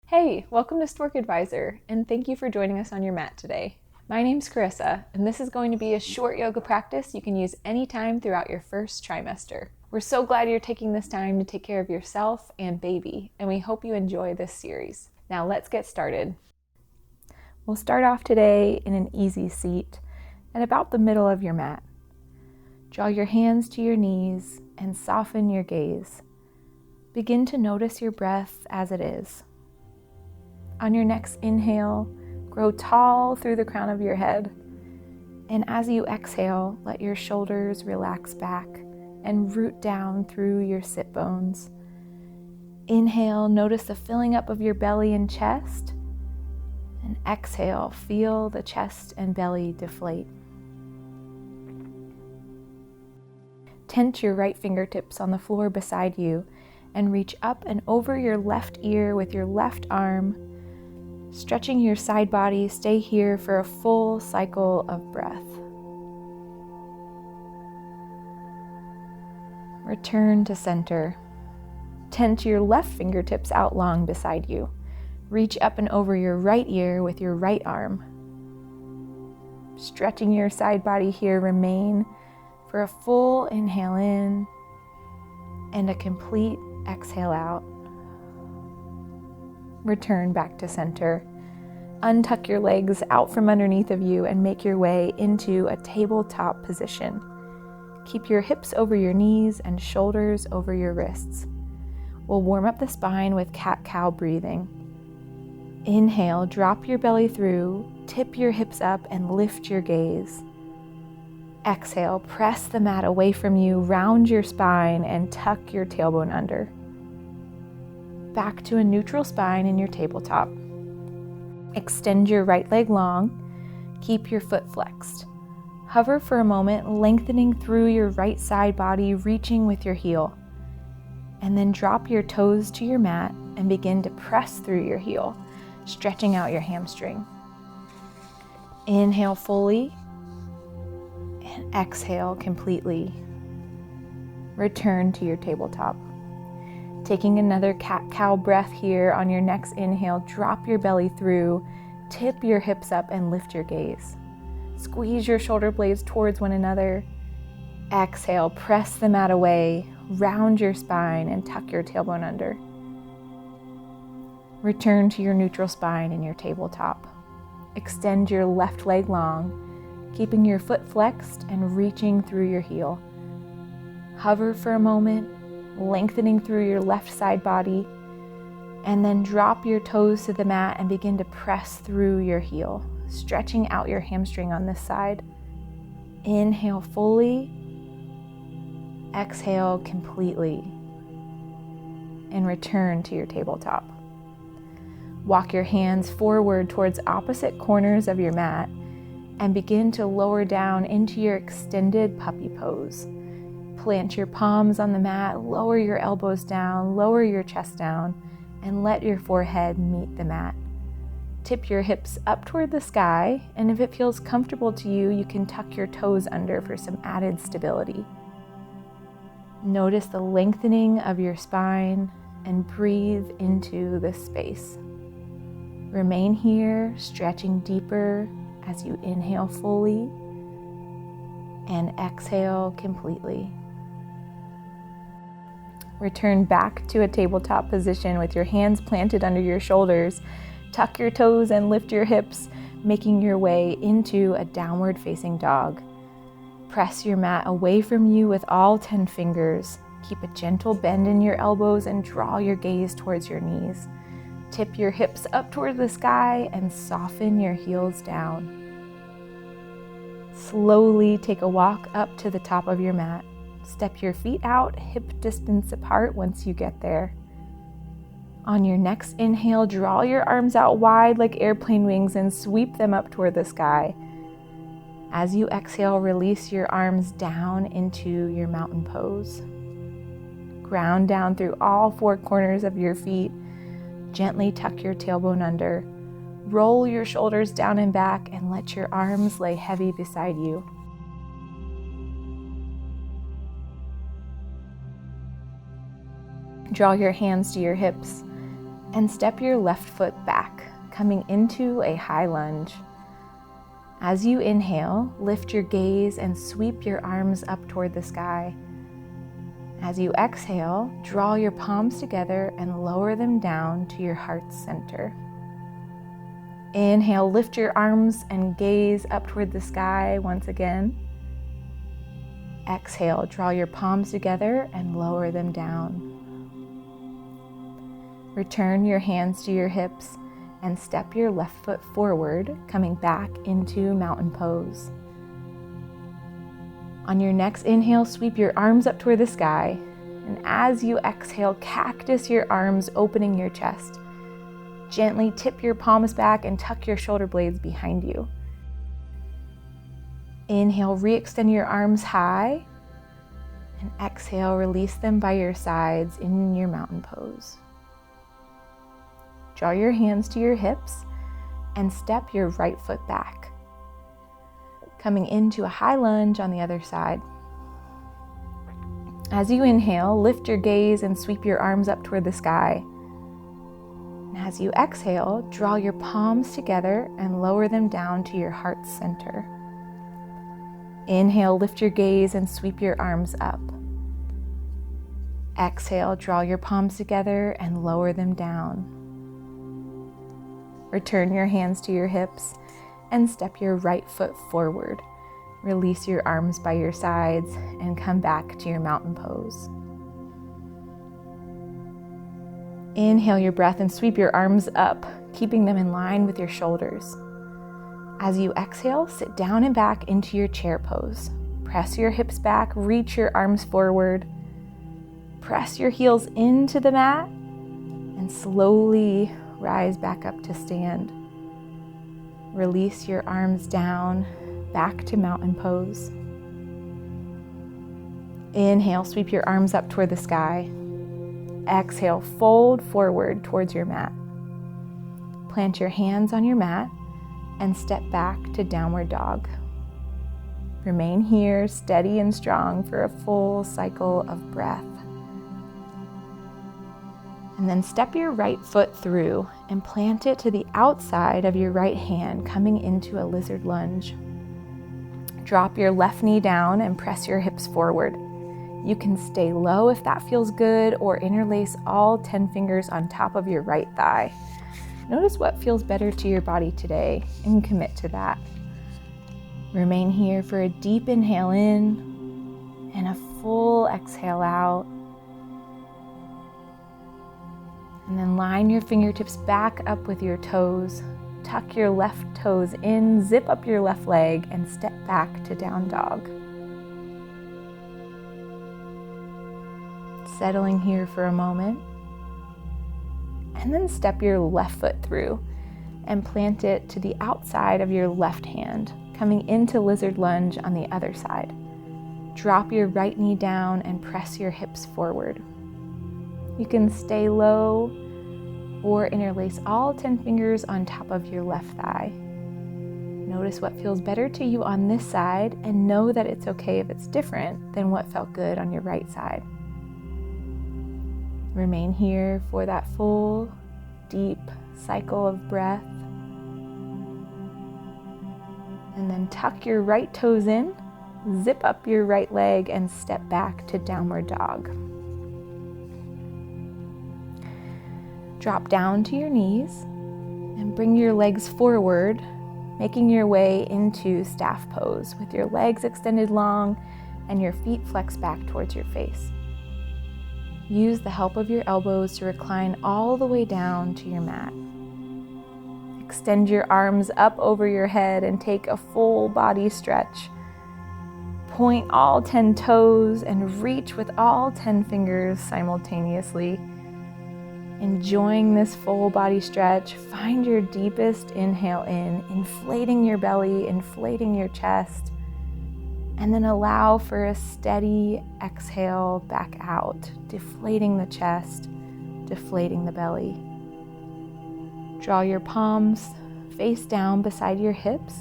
Hey, welcome to Stork Advisor, and thank you for joining us on your mat today. My name's Carissa, and this is going to be a short yoga practice you can use anytime throughout your first trimester. We're so glad you're taking this time to take care of yourself and baby, and we hope you enjoy this series. Now let's get started. We'll start off today in an easy seat at about the middle of your mat. Draw your hands to your knees and soften your gaze. Begin to notice your breath as it is. On your next inhale, grow tall through the crown of your head. And as you exhale, let your shoulders relax back and root down through your sit bones. Inhale, notice the filling up of your belly and chest. And exhale, feel the chest and belly deflate. Tent your right fingertips on the floor beside you and reach up and over your left ear with your left arm. Stretching your side body, stay here for a full cycle of breath. Return to center. Tent your left fingertips out long beside you. Reach up and over your right ear with your right arm. Stretching your side body here, remain for a full inhale in and a complete exhale out. Return back to center. Untuck your legs out from underneath of you and make your way into a tabletop position. Keep your hips over your knees and shoulders over your wrists. We'll warm up the spine with cat-cow breathing. Inhale, drop your belly through, tip your hips up and lift your gaze. Exhale, press the mat away from you, round your spine and tuck your tailbone under. Back to a neutral spine in your tabletop. Extend your right leg long. Keep your foot flexed. Hover for a moment, lengthening through your right side body, reaching with your heel. And then drop your toes to your mat and begin to press through your heel, stretching out your hamstring. Inhale fully and exhale completely. Return to your tabletop. Taking another cat-cow breath here on your next inhale, drop your belly through, tip your hips up and lift your gaze. Squeeze your shoulder blades towards one another. Exhale, press the mat away, round your spine and tuck your tailbone under. Return to your neutral spine in your tabletop. Extend your left leg long, keeping your foot flexed and reaching through your heel. Hover for a moment, lengthening through your left side body, and then drop your toes to the mat and begin to press through your heel, stretching out your hamstring on this side. Inhale fully, exhale completely, and return to your tabletop. Walk your hands forward towards opposite corners of your mat and begin to lower down into your extended puppy pose. Plant your palms on the mat, lower your elbows down, lower your chest down, and let your forehead meet the mat. Tip your hips up toward the sky, and if it feels comfortable to you, you can tuck your toes under for some added stability. Notice the lengthening of your spine and breathe into this space. Remain here, stretching deeper as you inhale fully and exhale completely. Return back to a tabletop position with your hands planted under your shoulders. Tuck your toes and lift your hips, making your way into a downward facing dog. Press your mat away from you with all 10 fingers. Keep a gentle bend in your elbows and draw your gaze towards your knees. Tip your hips up toward the sky and soften your heels down. Slowly take a walk up to the top of your mat. Step your feet out, hip distance apart once you get there. On your next inhale, draw your arms out wide like airplane wings and sweep them up toward the sky. As you exhale, release your arms down into your mountain pose. Ground down through all 4 corners of your feet. Gently tuck your tailbone under. Roll your shoulders down and back and let your arms lay heavy beside you. Draw your hands to your hips And step your left foot back, coming into a high lunge. As you inhale, lift your gaze and sweep your arms up toward the sky. As you exhale, draw your palms together and lower them down to your heart's center. Inhale, lift your arms and gaze up toward the sky once again. Exhale, draw your palms together and lower them down. Return your hands to your hips and step your left foot forward, coming back into mountain pose. On your next inhale, sweep your arms up toward the sky, and as you exhale, cactus your arms, opening your chest. Gently tip your palms back and tuck your shoulder blades behind you. Inhale, re-extend your arms high, and exhale, release them by your sides in your mountain pose. Draw your hands to your hips and step your right foot back, coming into a high lunge on the other side. As you inhale, lift your gaze and sweep your arms up toward the sky. And as you exhale, draw your palms together and lower them down to your heart's center. Inhale, lift your gaze and sweep your arms up. Exhale, draw your palms together and lower them down. Return your hands to your hips and step your right foot forward. Release your arms by your sides and come back to your mountain pose. Inhale your breath and sweep your arms up, keeping them in line with your shoulders. As you exhale, sit down and back into your chair pose. Press your hips back, reach your arms forward. Press your heels into the mat and slowly rise back up to stand. Release your arms down, back to mountain pose. Inhale, sweep your arms up toward the sky. Exhale, fold forward towards your mat. Plant your hands on your mat and step back to downward dog. Remain here, steady and strong for a full cycle of breath. And then step your right foot through and plant it to the outside of your right hand, coming into a lizard lunge. Drop your left knee down and press your hips forward. You can stay low if that feels good, or interlace all 10 fingers on top of your right thigh. Notice what feels better to your body today and commit to that. Remain here for a deep inhale in and a full exhale out. And then line your fingertips back up with your toes. Tuck your left toes in, zip up your left leg, and step back to down dog. Settling here for a moment. And then step your left foot through and plant it to the outside of your left hand, coming into lizard lunge on the other side. Drop your right knee down and press your hips forward. You can stay low or interlace all 10 fingers on top of your left thigh. Notice what feels better to you on this side, and know that it's okay if it's different than what felt good on your right side. Remain here for that full, deep cycle of breath. And then tuck your right toes in, zip up your right leg, and step back to downward dog. Drop down to your knees and bring your legs forward, making your way into staff pose with your legs extended long and your feet flexed back towards your face. Use the help of your elbows to recline all the way down to your mat. Extend your arms up over your head and take a full body stretch. Point all 10 toes and reach with all 10 fingers simultaneously. Enjoying this full body stretch, find your deepest inhale in, inflating your belly, inflating your chest, and then allow for a steady exhale back out, deflating the chest, deflating the belly. Draw your palms face down beside your hips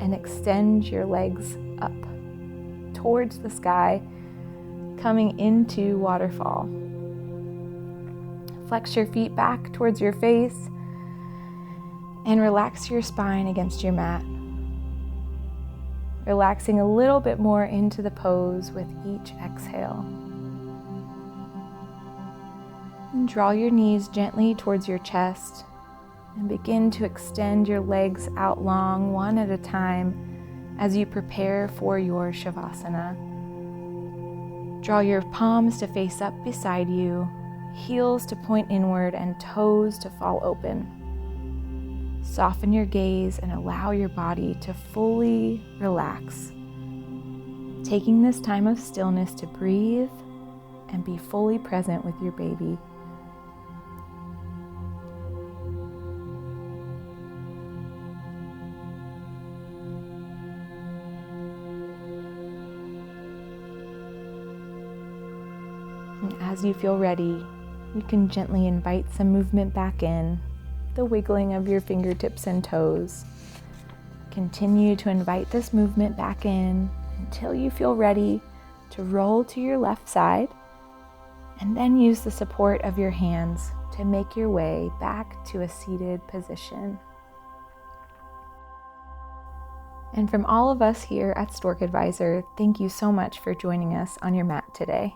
and extend your legs up towards the sky, coming into waterfall. Flex your feet back towards your face and relax your spine against your mat. Relaxing a little bit more into the pose with each exhale. And draw your knees gently towards your chest and begin to extend your legs out long, one at a time, as you prepare for your Shavasana. Draw your palms to face up beside you, heels to point inward, and toes to fall open. Soften your gaze and allow your body to fully relax. Taking this time of stillness to breathe and be fully present with your baby. And as you feel ready, you can gently invite some movement back in, the wiggling of your fingertips and toes. Continue to invite this movement back in until you feel ready to roll to your left side, and then use the support of your hands to make your way back to a seated position. And from all of us here at Stork Advisor, thank you so much for joining us on your mat today.